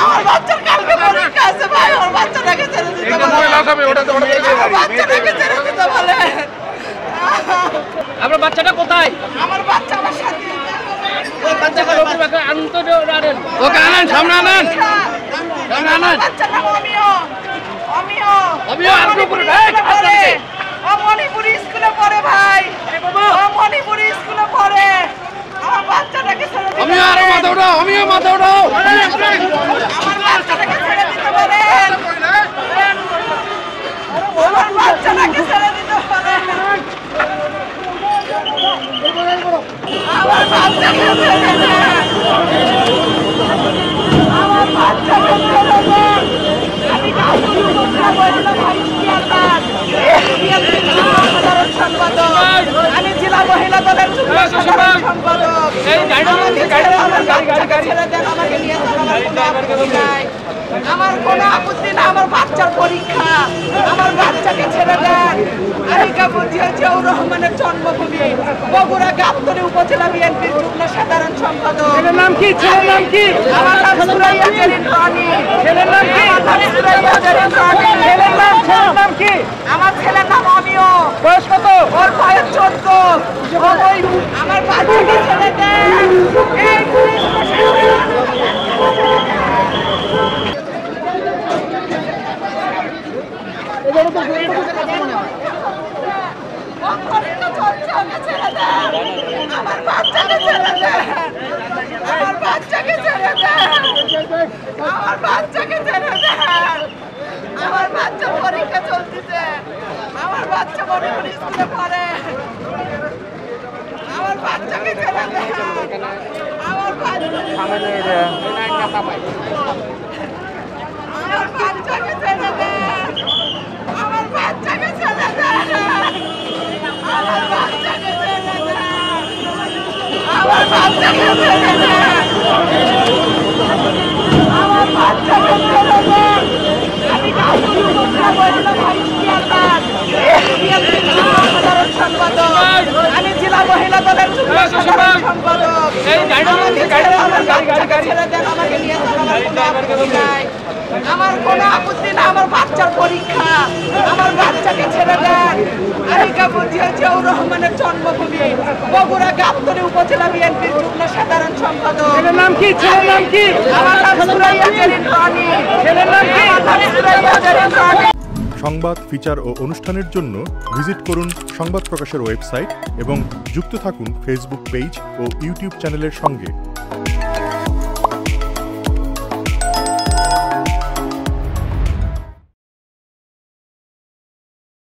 আমার বাচ্চার কালকে পরীক্ষা আছে ভাই, আমার বাচ্চাটাকে ছেড়ে দিতে বাচ্চাটাকে ছেড়ে দিতে বলে। আপনার বাচ্চাটা কোথায়? আমার বাচ্চা আমার সাথে। ওকে আনেন, সামনে আনেন, সামনে আনেন। বাচ্চাটা অমিয়, অমিয়, অমিয় মণিপুরি স্কুলে পড়ে ভাই, ও মণিপুরি স্কুলে পড়ে। আমার বাচ্চাটাকে ছেড়ে দিতে অমিয় আরো মাথা উঠাও, অমিয় মাথা উঠাও। আমার বাচ্চাটাকে ছেড়ে দিতে বলেন, আমার বাচ্চাটাকে ছেড়ে দিতে বলেন, আমার বাচ্চাকে ছেড়ে দেন, আমার বাচ্চাকে ছেড়ে দেন। আমি সাধারণ সম্পাদক, আমি জেলা মহিলা দলের সাধারণ সম্পাদক। আমাকে নিয়ে আমার কোনো আপত্তি না, আমার বাচ্চার পরীক্ষা, আমার বাচ্চাকে ছেড়ে দেন। আমি জিয়াউর রহমানের জন্মভূমি বগুড়া গাবতলী উপজেলা বিএনপির যুগ্ম সাধারণ সম্পাদক। ছেলের নাম কি? ছেলের নাম কি? আমার নাম সুরাইয়া জেরিন রানী। ছেলের নাম কি? সুরাইয়া জেরিন রানী। ছেলের নাম কি? আমার ছেলের নাম অমিয়। বয়স কত? ওর বয়স 14। আমার বাচ্চাকে ছেড়ে দেন। এই পুলিশ আমার বাচ্চাকে ছেড়ে দেন, আমার বাচ্চাকে ছেড়ে দেন, আমার বাচ্চাকে ছেড়ে দেন। আমার বাচ্চা পরীক্ষা চলতেছে, আমার বাচ্চা মণিপুরি স্কুলে পড়ে। আমার বাচ্চাকে ছেড়ে দেন, আমার বাচ্চাকে ছেড়ে দেন, আমার বাচ্চাকে ছেড়ে দেন, আমার বাচ্চাকে ছেড়ে দেন, আমার বাচ্চাকে ছেড়ে দেন, আমার বাচ্চাকে ছেড়ে দেন, আমার বাচ্চাকে ছেড়ে দেন। আমি সাধারণ সম্পাদক, আমি জেলা মহিলা দলের সাধারণ সম্পাদক। আমাকে নিয়ে আমার কোনো আপত্তি না, আমার বাচ্চার পরীক্ষা, আমার বাচ্চাকে ছেড়ে দেন। আমি জিয়াউর রহমানের জন্মভূমি বগুড়া গাবতলী উপজেলা বিএনপির যুগ্ম সাধারণ সম্পাদক। ছেলের নাম কি? ছেলের নাম কি? আমার নাম সুরাইয়া জেরিন রানী। ছেলের নাম কি? সুরাইয়া জেরিন রানী। সংবাদ, ফিচার ও অনুষ্ঠানের জন্য ভিজিট করুন সংবাদ প্রকাশের ওয়েবসাইট এবং যুক্ত থাকুন ফেসবুক পেজ ও ইউটিউব চ্যানেলের সঙ্গে।